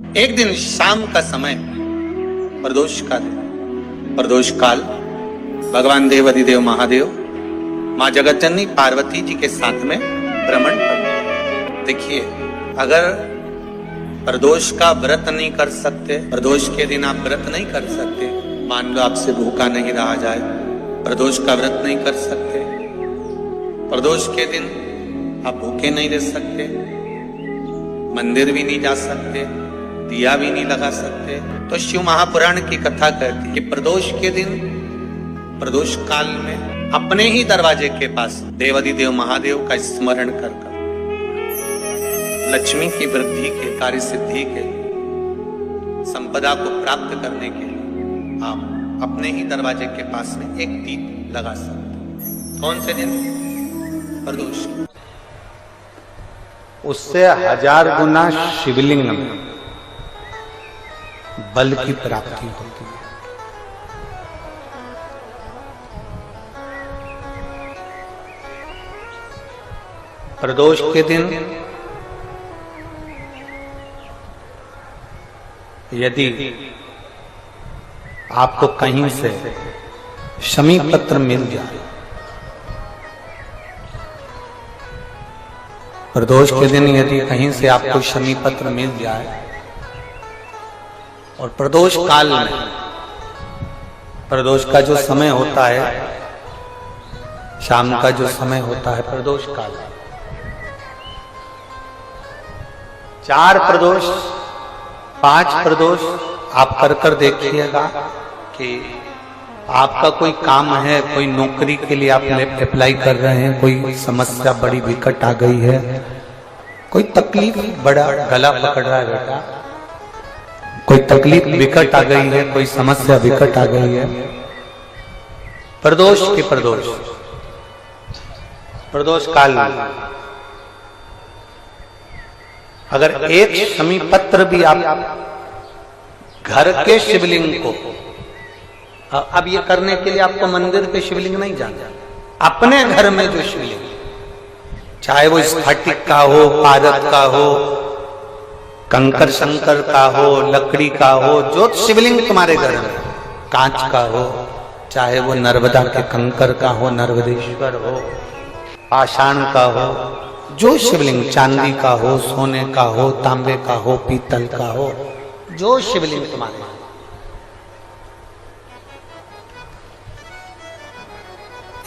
एक दिन शाम का समय, प्रदोष का दिन, प्रदोष काल, भगवान देव अधिदेव महादेव माँ जगतजननी पार्वती जी के साथ में भ्रमण कर। देखिए, अगर प्रदोष का व्रत नहीं कर सकते, प्रदोष के दिन आप व्रत नहीं कर सकते, मान लो आपसे भूखा नहीं रहा जाए, प्रदोष का व्रत नहीं कर सकते, प्रदोष के दिन आप भूखे नहीं रह सकते, मंदिर भी नहीं जा सकते, दिया भी नहीं लगा सकते, तो शिव महापुराण की कथा कहती है कि प्रदोष के दिन, प्रदोष काल में अपने ही दरवाजे के पास देवाधिदेव महादेव का स्मरण कर लक्ष्मी की वृद्धि के, कार्य सिद्धि के, संपदा को प्राप्त करने के लिए आप अपने ही दरवाजे के पास में एक दीप लगा सकते। कौन से दिन? प्रदोष। उससे 1000 गुना शिवलिंग में बल की प्राप्ति होती है। प्रदोष के दिन यदि आपको कहीं से शमी पत्र मिल जाए, प्रदोष के दिन यदि कहीं से आपको शमी पत्र मिल जाए और प्रदोष काल में, प्रदोष का जो समय होता है, शाम का जो समय होता है प्रदोष काल, 4 प्रदोष 5 प्रदोष आप कर देखिएगा कि आपका कोई काम है, कोई नौकरी के लिए आप अप्लाई कर रहे हैं, कोई समस्या बड़ी विकट आ गई है, कोई तकलीफ, बड़ा गला पकड़ रहा है बेटा, कोई तकलीफ विकट आ गई है, कोई समस्या विकट आ गई है, प्रदोष के प्रदोष काल में अगर एक शमी पत्र भी आप घर के शिवलिंग को, अब ये करने के लिए आपको मंदिर के शिवलिंग नहीं जाना, अपने घर में जो शिवलिंग, चाहे वो स्फटिक का हो, पारद का हो, कंकर शंकर का हो, लकड़ी का हो, जो शिवलिंग तुम्हारे घर में, कांच का हो, चाहे वो नर्मदा के कंकर का हो, नर्मदेश्वर हो, पाषाण का हो, जो शिवलिंग, चांदी का हो, सोने का हो, तांबे का हो, पीतल का हो, जो शिवलिंग तुम्हारे,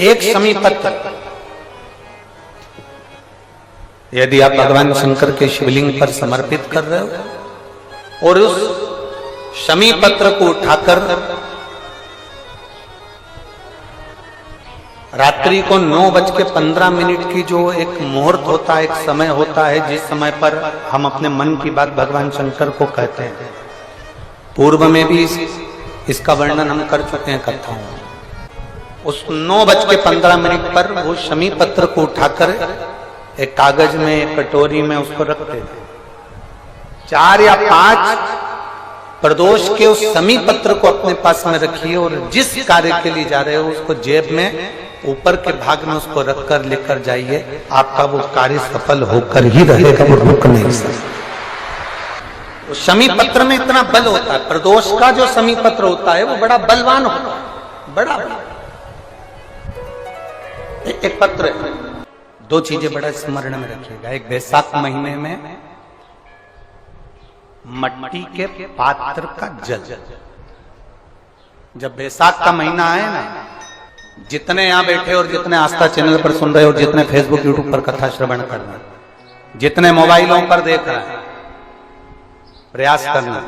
एक शमी पत्र यदि आप भगवान शंकर के शिवलिंग पर समर्पित कर रहे हो और उस शमी पत्र को उठाकर रात्रि को 9:15 की जो एक मुहूर्त होता है, एक समय होता है, जिस समय पर हम अपने मन की बात भगवान शंकर को कहते हैं, पूर्व में भी इसका वर्णन हम कर चुके हैं कथाओं में, उस 9:15 पर वो शमी पत्र को उठाकर एक कागज में, एक कटोरी में उसको रखते थे। 4 या 5 प्रदोष के उस शमी पत्र को अपने पास में रखिए और जिस कार्य के लिए जा रहे हो उसको जेब में ऊपर के भाग में उसको रखकर लेकर जाइए, आपका वो कार्य सफल होकर ही रहेगा, वो रुक नहीं सकता। शमी पत्र में इतना बल होता है, प्रदोष का जो शमी पत्र होता है वो बड़ा बलवान होता है, बड़ा एक पत्र है। 2 चीजें बड़ा स्मरण में रखिएगा। एक, बैसाख महीने में मट्टी के पात्र का जल, जब बैसाख का महीना आए ना, जितने यहां बैठे और जितने आस्था चैनल पर सुन रहे हो, जितने फेसबुक यूट्यूब पर कथा श्रवण कर रहे हैं, जितने मोबाइलों पर देख रहे हैं, प्रयास करना,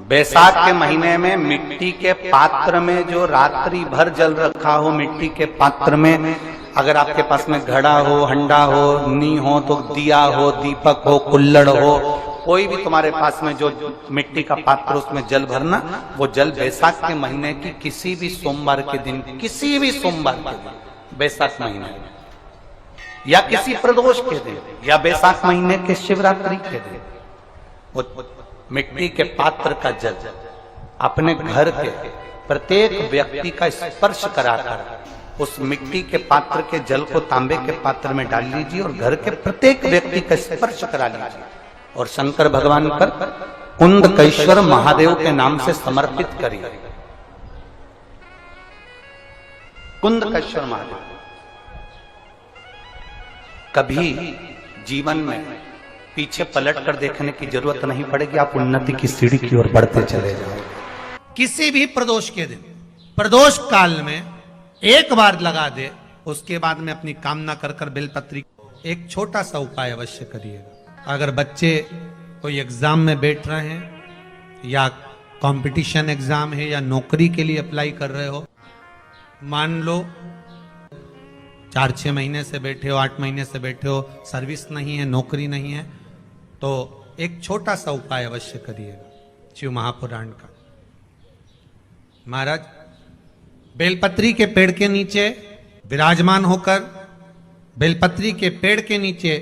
बैसाख के महीने में मिट्टी के पात्र में जो रात्रि भर जल रखा हो, मिट्टी के पात्र में, अगर आपके पास में घड़ा हो, हंडा हो, नी हो, तो दिया हो, दीपक हो, कुल्लड़ हो, कोई भी तुम्हारे पास में जो मिट्टी का पात्र, उसमें जल भरना। वो जल बैसाख के महीने की किसी भी सोमवार के दिन, किसी भी सोमवार के दिन, बैसाख महीने या किसी प्रदोष के दिन या बैसाख महीने के शिवरात्रि के दिन, वो मिट्टी के पात्र का जल अपने घर के प्रत्येक व्यक्ति का स्पर्श कराकर उस मिट्टी के पात्र के जल को तांबे के पात्र में डाल लीजिए और घर के प्रत्येक व्यक्ति का स्पर्श करा लीजिए और शंकर भगवान पर कुंदकेश्वर महादेव के नाम से समर्पित करिए। कुंदकेश्वर महादेव। कभी जीवन में पीछे पलट कर देखने की जरूरत नहीं पड़ेगी, आप उन्नति की सीढ़ी की ओर बढ़ते चले जाओ। किसी भी प्रदोष के दिन, प्रदोष काल में एक बार लगा दे, उसके बाद में अपनी कामना कर कर बेलपत्री। एक छोटा सा उपाय अवश्य करिएगा। अगर बच्चे कोई एग्जाम में बैठ रहे हैं या कंपटीशन एग्जाम है या नौकरी के लिए अप्लाई कर रहे हो, मान लो 4-6 महीने से बैठे हो, 8 महीने से बैठे हो, सर्विस नहीं है, नौकरी नहीं है, तो एक छोटा सा उपाय अवश्य करिएगा शिव महापुराण का। महाराज बेलपत्री के पेड़ के नीचे विराजमान होकर, बेलपत्री के पेड़ के नीचे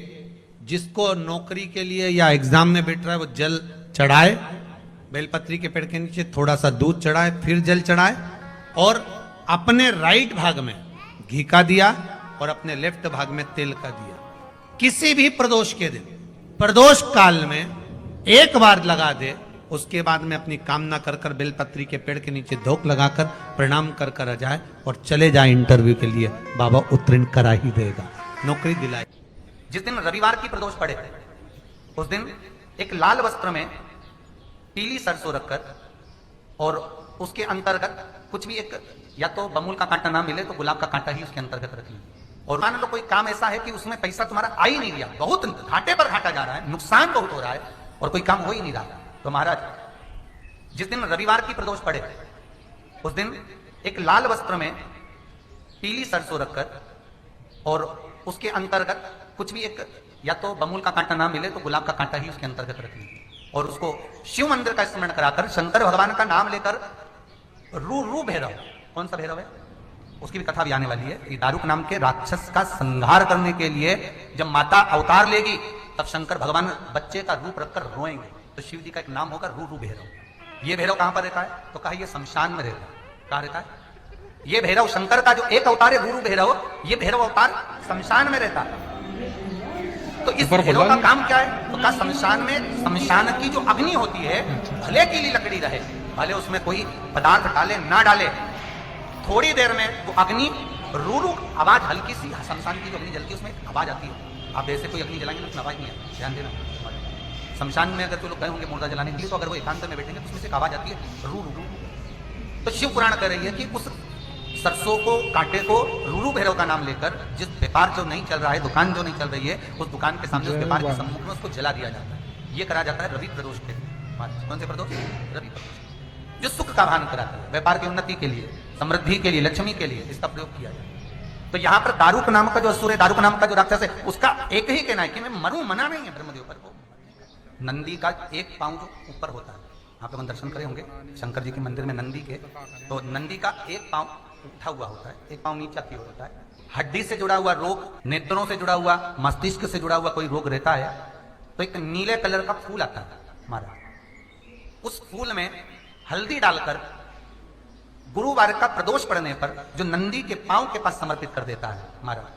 जिसको नौकरी के लिए या एग्जाम में बैठ रहा है वो जल चढ़ाए, बेलपत्री के पेड़ के नीचे थोड़ा सा दूध चढ़ाए, फिर जल चढ़ाए और अपने राइट भाग में घी का दिया और अपने लेफ्ट भाग में तेल का दिया। किसी भी प्रदोष के दिन, प्रदोष काल में एक बार लगा दे, उसके बाद में अपनी कामना कर कर बेलपत्री के पेड़ के नीचे धोख लगाकर प्रणाम कर कर आ जाए और चले जाए इंटरव्यू के लिए, बाबा उत्तीर्ण करा ही देगा, नौकरी दिलाए। जिस दिन रविवार की प्रदोष पड़े उस दिन एक लाल वस्त्र में पीली सरसों रखकर और उसके अंतर्गत कुछ भी, एक या तो बमूल का कांटा ना मिले तो गुलाब का कांटा ही उसके अंतर्गत रखिए। और मान लो कोई काम ऐसा है कि उसमें पैसा तुम्हारा आ ही नहीं रहा, बहुत घाटे पर घाटा जा रहा है, नुकसान बहुत हो रहा है और कोई काम हो ही नहीं रहा, तो महाराज जिस दिन रविवार की प्रदोष पड़े उस दिन एक लाल वस्त्र में पीली सरसों रखकर और उसके अंतर्गत कुछ भी, एक या तो बमूल का कांटा ना मिले तो गुलाब का कांटा ही उसके अंतर्गत रखिए और उसको शिव मंदिर का स्मरण कराकर शंकर भगवान का नाम लेकर रू भैरव, कौन सा भैरव है उसकी भी कथा भी आने वाली है। ये दारुक नाम के राक्षस का संहार करने के लिए जब माता अवतार लेगी तब शंकर भगवान बच्चे का रूप रखकर रोएंगे, तो शिव जी का एक नाम होगा रू भैरव। ये भैरव कहां पर रहता है तो कहा ये शमशान में रहता है। कहां रहता है ये भैरव? शंकर का जो एक अवतार है रू भैरव, ये भैरव अवतार शमशान में रहता है। तो इस भैरव का काम क्या है तो कहा शमशान में, शमशान की जो अग्नि होती है भले की लकड़ी रहे, भले उसमें कोई पदार्थ डाले ना डाले, थोड़ी देर में वो अग्नि रू आवाज, हल्की सी शमशान की जो अग्नि जलती है उसमें आवाज आती है। आप जैसे कोई अग्नि जलाएंगे तो उसमें आवाज नहीं आती, ध्यान देना। शमशान में अगर जो लोग गए होंगे मुर्दा जलाने के लिए, तो अगर वो एकांत में बैठेंगे तो उसमें से एक आवाज आती है रू रू। तो शिव पुराण कह रही है कि उस सरसों को, कांटे को रू भैरव का नाम लेकर जिस व्यापार जो नहीं चल रहा है, दुकान जो नहीं चल रही है, उस दुकान के सामने, उस व्यापार के सम्मुख में उसको जला दिया जाता है। ये करा जाता है रवि प्रदोष के। कौन से प्रदोष? रवि प्रदोष, जो सुख का भान कराता है, व्यापार की उन्नति के लिए, समृद्धि के लिए, लक्ष्मी के लिए इसका प्रयोग किया जाए। तो यहाँ पर दारुक नाम का जो असुर है, दारुक नाम का जो राक्षस है, उसका एक ही कहना है कि मैं मरूं, मना नहीं है ब्रह्मदेव पर। वो नंदी का एक पांव जो ऊपर होता है, आप लोग दर्शन करे होंगे शंकर जी के मंदिर में नंदी के, तो नंदी का एक पांव उठा हुआ होता है, एक पांव नीचे की ओर होता है। हड्डी से जुड़ा हुआ रोग, नेत्रों से जुड़ा हुआ, मस्तिष्क से जुड़ा हुआ कोई रोग रहता है तो एक नीले कलर का फूल आता है हमारा, उस फूल में हल्दी डालकर गुरुवार का प्रदोष पड़ने पर जो नंदी के पांव के पास समर्पित कर देता है हमारा,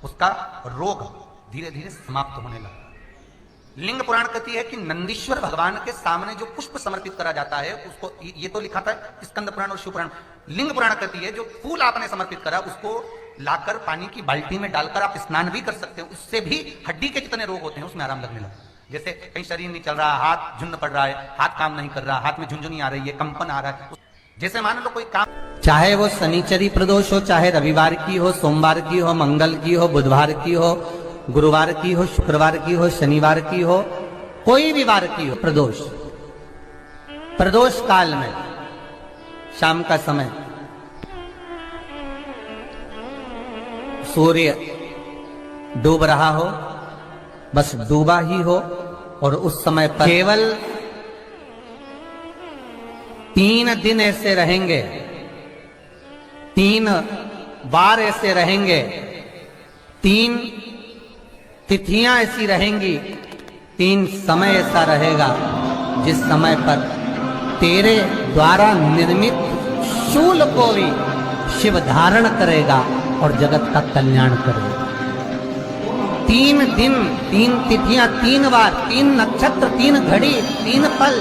उसका रोग धीरे धीरे समाप्त होने लगता है। लिंग पुराण कहती है कि नंदीश्वर भगवान के सामने जो पुष्प समर्पित करा जाता है उसको, ये तो लिखा था स्कंद पुराण और शिव पुराण, लिंग पुराण कहती है जो फूल आपने समर्पित करा उसको लाकर पानी की बाल्टी में डालकर आप स्नान भी कर सकते हो, उससे भी हड्डी के जितने रोग होते हैं उसमें आराम लगने लगता है। जैसे कहीं शरीर नहीं चल रहा, हाथ झुंड पड़ रहा है, हाथ काम नहीं कर रहा, हाथ में झुंझुनी आ रही है, कंपन आ रहा है, जैसे मान लो कोई काम, चाहे वो शनिचरी प्रदोष हो, चाहे रविवार की हो, सोमवार की हो, मंगल की हो, बुधवार की हो, गुरुवार की हो, शुक्रवार की हो, शनिवार की हो, कोई भी वार की हो, प्रदोष, प्रदोष काल में शाम का समय सूर्य डूब रहा हो, बस डूबा ही हो, और उस समय पर केवल 3 दिन ऐसे रहेंगे, 3 बार ऐसे रहेंगे, 3 तिथियां ऐसी रहेंगी, 3 समय ऐसा रहेगा जिस समय पर तेरे द्वारा निर्मित शूल को भी शिव धारण करेगा और जगत का कल्याण करेगा। 3 दिन 3 तिथियां 3 बार 3 नक्षत्र 3 घड़ी 3 पल।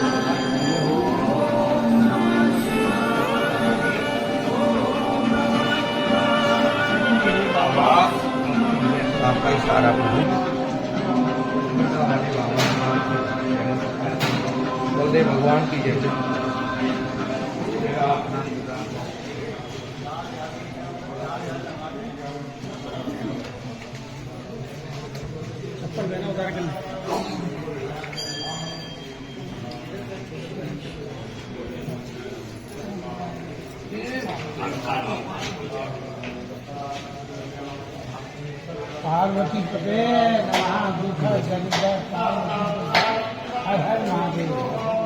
आपका इशारा बलदेव भगवान की जय। पार्वती पते नमः दुख जगत हर हर महादेव।